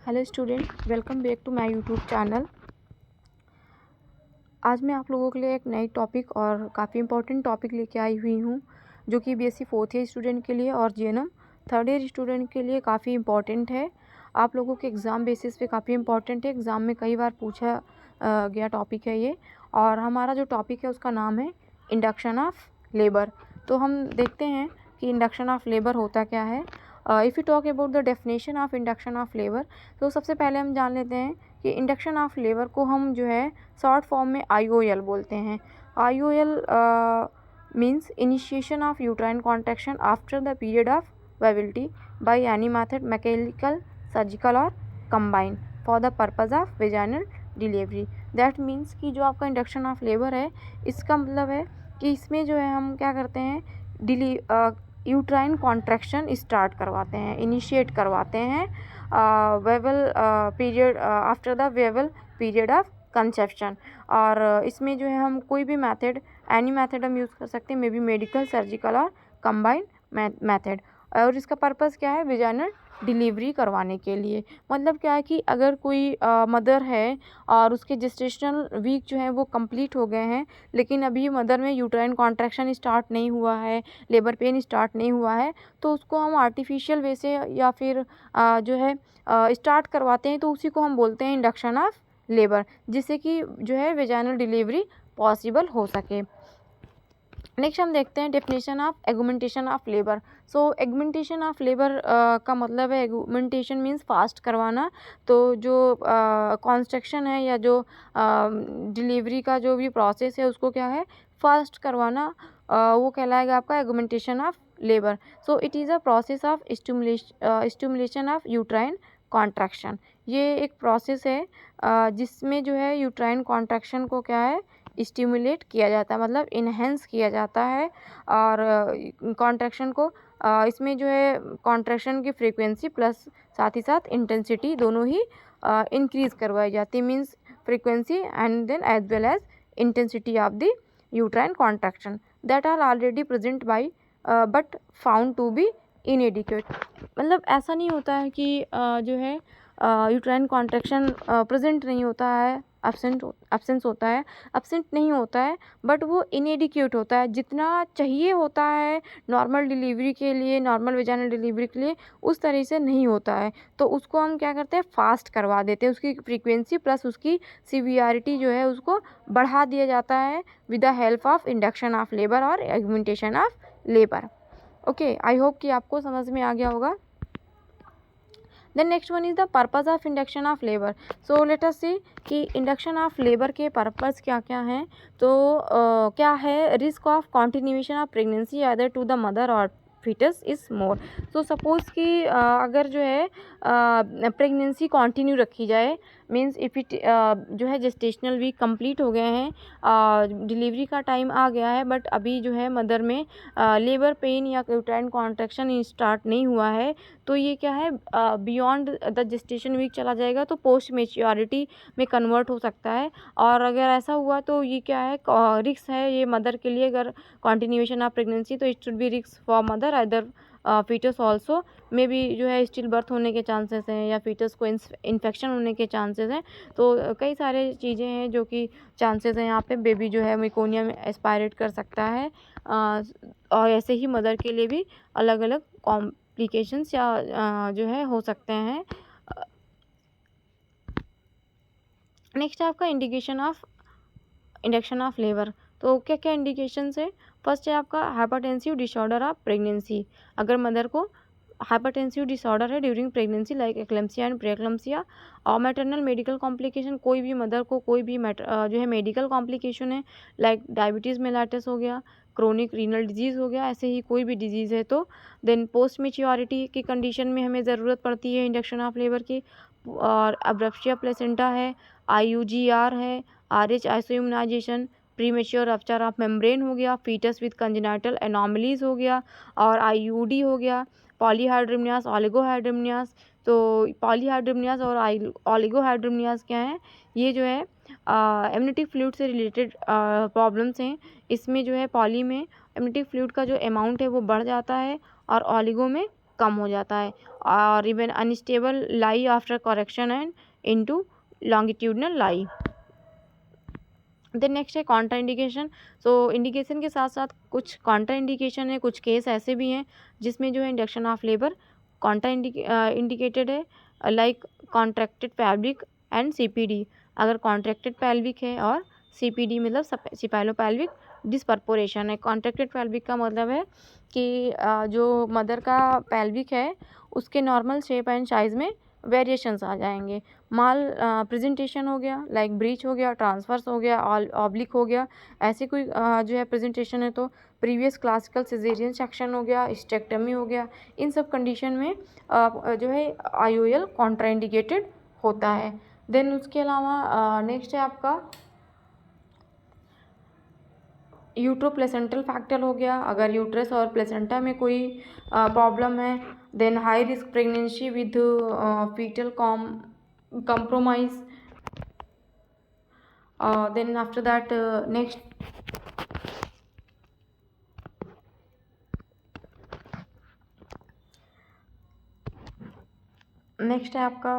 Hello student, welcome back to my YouTube channel. आज मैं आप लोगों के लिए एक नई टॉपिक और काफ़ी इंपॉर्टेंट टॉपिक लेके आई हुई हूँ, जो कि बीएससी फोर्थ ईयर स्टूडेंट के लिए और जीएनएम थर्ड ईयर स्टूडेंट के लिए काफ़ी इंपॉर्टेंट है। आप लोगों के एग्ज़ाम बेसिस पे काफ़ी इंपॉर्टेंट है। एग्ज़ाम में कई बार पूछा गया टॉपिक है ये, और हमारा जो टॉपिक है उसका नाम है इंडक्शन ऑफ लेबर। तो हम देखते हैं कि इंडक्शन ऑफ लेबर होता क्या है। If you talk about the definition of induction of labour, तो सबसे पहले हम जान लेते हैं कि इंडक्शन ऑफ लेबर को हम जो है शॉर्ट फॉर्म में IOL बोलते हैं। IOL means initiation of uterine contraction after the period of viability by any method, mechanical, surgical और combine for the purpose of vaginal delivery. That means कि जो आपका इंडक्शन ऑफ लेबर है, इसका मतलब है कि इसमें जो है हम क्या करते हैं, यूट्राइन कॉन्ट्रैक्शन स्टार्ट करवाते हैं, इनिशिएट करवाते हैं viable period after the viable period of conception. और इसमें जो है हम कोई भी मेथड, एनी मेथड हम यूज़ कर सकते हैं, मे बी मेडिकल, सर्जिकल और कंबाइंड मेथड। और इसका पर्पस क्या है? वेजाइनल डिलीवरी करवाने के लिए। मतलब क्या है कि अगर कोई मदर है और उसके जेस्टेशनल वीक जो है वो कंप्लीट हो गए हैं, लेकिन अभी मदर में यूट्राइन कॉन्ट्रैक्शन स्टार्ट नहीं हुआ है, लेबर पेन स्टार्ट नहीं हुआ है, तो उसको हम आर्टिफिशियल वे से या फिर जो है स्टार्ट करवाते हैं, तो उसी को हम बोलते हैं इंडक्शन ऑफ लेबर, जिससे कि जो है वेजाइनल डिलीवरी पॉसिबल हो सके। नेक्स्ट हम देखते हैं definition of augmentation of labour. So augmentation of labour का मतलब है, एगुमेंटेशन मीन्स फास्ट करवाना। तो जो कंस्ट्रक्शन है या जो डिलीवरी का जो भी प्रोसेस है उसको क्या है, फास्ट करवाना, वो कहलाएगा आपका augmentation of labour. So it is a process of stimulation of uterine contraction. ये एक प्रोसेस है जिसमें जो है यूट्राइन कॉन्ट्रैक्शन को क्या है, स्टिमुलेट किया जाता है, मतलब इन्हेंस किया जाता है। और कॉन्ट्रैक्शन को इसमें जो है कॉन्ट्रैक्शन की फ्रीक्वेंसी प्लस साथ ही साथ इंटेंसिटी दोनों ही इंक्रीज़ करवाई जाती है। Means frequency and then as well as intensity of the uterine contraction that are already present by but found to be inadequate. मतलब ऐसा नहीं होता है कि जो है यूट्राइन कॉन्ट्रैक्शन प्रेजेंट नहीं होता है, एब्सेंस होता है, एब्सेंट नहीं होता है, बट वो इनएडिक्वेट होता है। जितना चाहिए होता है नॉर्मल डिलीवरी के लिए, नॉर्मल वेजाइनल डिलीवरी के लिए, उस तरह से नहीं होता है। तो उसको हम क्या करते हैं, फास्ट करवा देते हैं। उसकी फ्रीक्वेंसी प्लस उसकी सीवियरिटी जो है उसको बढ़ा दिया जाता है with the help of induction of labour और augmentation of labour. Okay, I hope कि आपको समझ में आ गया होगा। Then next one is the purpose of induction of labour. So let us see कि इंडक्शन ऑफ लेबर के पर्पज़ क्या क्या हैं। तो क्या है, risk of continuation of pregnancy other to the mother और फीटस इज़ मोर। तो सपोज़ कि अगर जो है प्रेगनेंसी कंटिन्यू रखी जाए, मीन्स इफ़ इट जो है जेस्टेशनल वीक कंप्लीट हो गए हैं, डिलीवरी का टाइम आ गया है, बट अभी जो है मदर में लेबर पेन या यूट्राइन कॉन्ट्रैक्शन स्टार्ट नहीं हुआ है, तो ये क्या है, बियॉन्ड द जेस्टेशन वीक चला जाएगा, तो पोस्ट मेच्योरिटी में कन्वर्ट हो सकता है। और अगर ऐसा हुआ तो ये क्या है, रिस्क है ये मदर के लिए। अगर कंटिन्यूएशन ऑफ प्रेगनेंसी, तो it should be risk for mother, other foetus also may be जो है स्टिल बर्थ होने के चांसेस हैं, या फीटस को इन्फेक्शन होने के चांसेस हैं। तो कई सारे चीज़ें हैं जो कि चांसेस हैं यहाँ पे। बेबी जो है मेकोनिया में एस्पायरेट कर सकता है, और ऐसे ही मदर के लिए भी अलग अलग कॉम्प्लिकेशंस या जो है हो सकते हैं। नेक्स्ट है आपका इंडक्शन ऑफ लेबर। तो क्या क्या इंडिकेशंस है? फर्स्ट है आपका हाइपरटेंसिव डिसऑर्डर ऑफ प्रेगनेंसी। अगर मदर को हाइपरटेंसिव डिसऑर्डर है during pregnancy like eclampsia and preeclampsia, और मैटरनल मेडिकल कॉम्प्लिकेशन, कोई भी मदर को कोई भी जो है मेडिकल कॉम्प्लिकेशन है, लाइक डायबिटीज़ मेलाइटस हो गया, क्रोनिक रीनल डिजीज़ हो गया, ऐसे ही कोई भी डिजीज़ है तो। देन पोस्ट मेच्योरिटी की कंडीशन में हमें ज़रूरत पड़ती है इंडक्शन ऑफ लेबर की। और अब्रेप्शिया प्लेसेंटा है, IUGR है, RH isoimmunisation, premature rupture of membrane हो गया, फीटस विद कंजेनाइटल एनोमलीज हो गया, और IUD हो गया, पॉलीहाइड्रोमनियास, ओलिगोहाइड्रोमनियास। तो पॉलीहाइड्रोमनियास और ओलिगोहाइड्रोमनियास क्या है, ये जो है एमनिटिक फ्लूइड से रिलेटेड प्रॉब्लम्स हैं। इसमें जो है पॉली में एमनिटिक फ्लूइड का जो अमाउंट है वो बढ़ जाता है, और ओलिगो में कम हो जाता है, और even unstable lie after correction and into longitudinal lie. Then next है कॉन्ट्रा इंडिकेशन। सो इंडिकेशन के साथ साथ कुछ कॉन्ट्रा इंडिकेशन है, कुछ केस ऐसे भी हैं जिसमें जो है induction of labour contra indicated है, like contracted pelvic and CPD. अगर कॉन्ट्रैक्टेड पैल्विक है और सीपीडी मतलब सिपाइलोपेल्विक डिस्पर्पोरेशन है। कॉन्ट्रैक्टेड पैल्विक का मतलब है कि जो मदर का पैल्विक है उसके नॉर्मल शेप एंड साइज में वेरिएशंस आ जाएंगे। माल प्रेजेंटेशन हो गया, लाइक ब्रीच हो गया, ट्रांसफर्स हो गया, ऑब्लिक हो गया, ऐसे कोई जो है प्रेजेंटेशन है तो प्रीवियस क्लासिकल सिजेरियन सेक्शन हो गया, स्टेक्टमी हो गया, इन सब कंडीशन में जो है IOL कॉन्ट्राइंडिकेटेड होता है। देन उसके अलावा नेक्स्ट है आपका यूट्रो प्लेसेंटल फैक्टर हो गया। अगर यूट्रस और प्लेसेंटा में कोई प्रॉब्लम है, then high risk pregnancy with foetal compromise, then after that next है आपका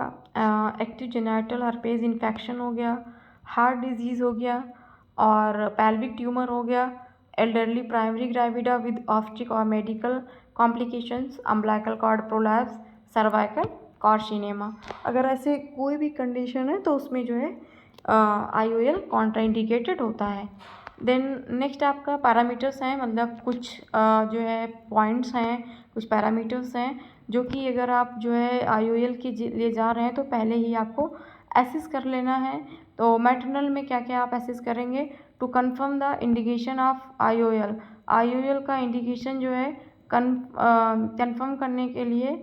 एक्टिव जेनाइटल हर्पेज इन्फेक्शन हो गया, हार्ट डिजीज़ हो गया, और पैल्विक ट्यूमर हो गया, elderly primary gravida with optic और medical complications, umbilical cord prolapse, cervical carcinoma. अगर ऐसे कोई भी कंडीशन है तो उसमें जो है IOL कॉन्ट्राइंडिकेटेड होता है। देन नेक्स्ट आपका पैरामीटर्स हैं, मतलब कुछ जो है पॉइंट्स हैं, कुछ पैरामीटर्स हैं जो कि अगर आप जो है IOL के लिए जा रहे हैं तो पहले ही आपको एसेस कर लेना है। तो मैटरनल में क्या क्या आप एसेस करेंगे? To confirm the indication of IOL का इंडिकेशन जो है कंफर्म करने के लिए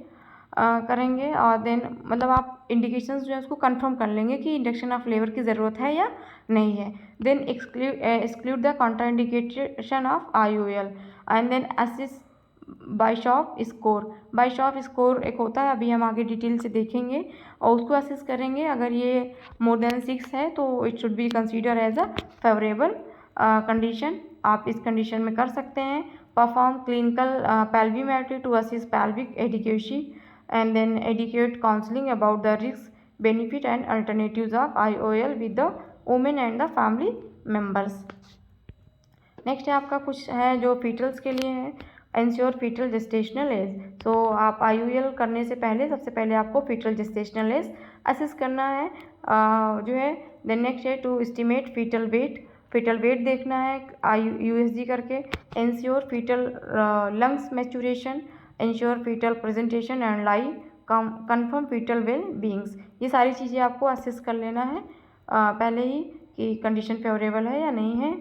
करेंगे, और देन मतलब आप इंडिकेशंस जो है उसको कंफर्म कर लेंगे कि इंडक्शन ऑफ लेबर की ज़रूरत है या नहीं है। Then exclude the contraindication of IOL and then assist Bishop score. Bishop score एक होता है, अभी हम आगे डिटेल से देखेंगे, और उसको असिस्ट करेंगे। अगर ये मोर देन 6 है तो it should be consider as a favourable condition. आप इस कंडीशन में कर सकते हैं। Perform clinical pelvimetry to assist pelvic adequacy and then educate counseling about the risks, benefit and alternatives of IOL with the women and the family members. Next है आपका कुछ है जो फीटल्स के लिए है, इंश्योर फीटल जेस्टेशनल एज। तो आप IOL करने से पहले सबसे पहले आपको फीटल जेस्टेशनल एज असेस करना है जो है। देन नेक्स्ट है टू एस्टिमेट फीटल वेट देखना है USG करके। Ensure foetal lungs maturation, ensure foetal presentation and lie, confirm foetal well beings. ये सारी चीज़ें आपको असेस कर लेना है पहले ही कि कंडीशन फेवरेबल है या नहीं है।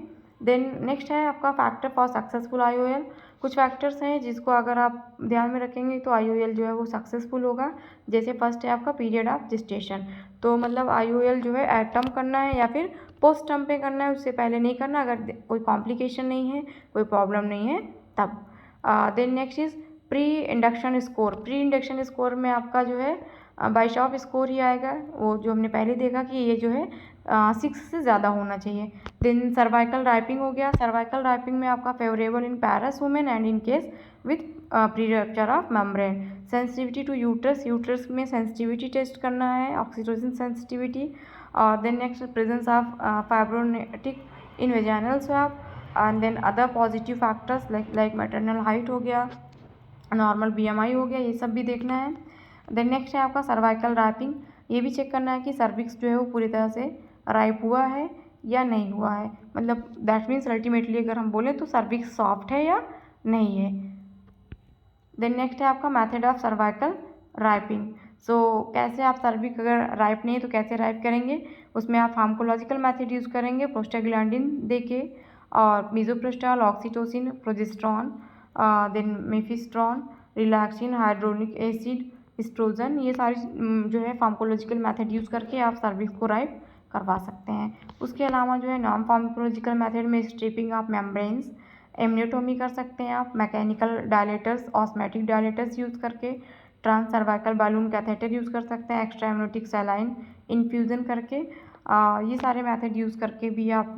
देन नेक्स्ट है आपका फैक्टर फॉर सक्सेसफुल IOL। कुछ फैक्टर्स हैं जिसको अगर आप ध्यान में रखेंगे तो IOL जो है वो सक्सेसफुल होगा। जैसे फर्स्ट है आपका पीरियड ऑफ जेस्टेशन, तो मतलब IOL जो है एट टर्म करना है या फिर पोस्ट टर्म पे करना है, उससे पहले नहीं करना अगर कोई कॉम्प्लिकेशन नहीं है, कोई प्रॉब्लम नहीं है तब। Then next is pre induction score में आपका जो है बाइशॉप स्कोर ही आएगा, वो जो हमने पहले देखा कि ये जो है 6 से ज़्यादा होना चाहिए। देन सर्वाइकल राइपिंग हो गया। सर्वाइकल राइपिंग में आपका favourable in parous women and in case with pre rupture of membrane. Sensitivity to uterus में सेंसिटिविटी टेस्ट करना है, ऑक्सीटोसिन सेंसिटिविटी। और then next presence of fibronectin in vaginal swab, and then other positive factors like maternal height हो गया, normal BMI हो गया, ये सब भी देखना है। देन नेक्स्ट है आपका सर्वाइकल रैपिंग। ये भी चेक करना है कि सर्विक्स जो है वो पूरी तरह से राइप हुआ है या नहीं हुआ है, मतलब दैट मीन्स अल्टीमेटली अगर हम बोलें तो सर्विक्स सॉफ्ट है या नहीं है। देन नेक्स्ट है आपका मेथड ऑफ सर्वाइकल राइपिंग। सो कैसे आप सर्विक्स अगर राइप नहीं है तो कैसे राइप करेंगे, उसमें आप फार्माकोलॉजिकल मेथड यूज़ करेंगे, प्रोस्टाग्लैंडिन देके, और misoprostol, oxytocin, progesterone, then mifepristone, relaxin, hyaluronic acid, oestrogen, ये सारी जो है फार्माकोलॉजिकल मेथड यूज़ करके आप सर्विक्स को राइप करवा सकते हैं। उसके अलावा जो है नॉन फार्माकोलॉजिकल मेथड में स्ट्रिपिंग ऑफ मेम्ब्रेन्स, एमनियोटोमी कर सकते हैं आप, mechanical dilators, osmotic dilators use करके, trans cervical balloon catheter use कर सकते हैं, एक्स्ट्रा एमनियोटिक सैलाइन इन्फ्यूज़न करके, ये सारे मेथड यूज़ करके भी आप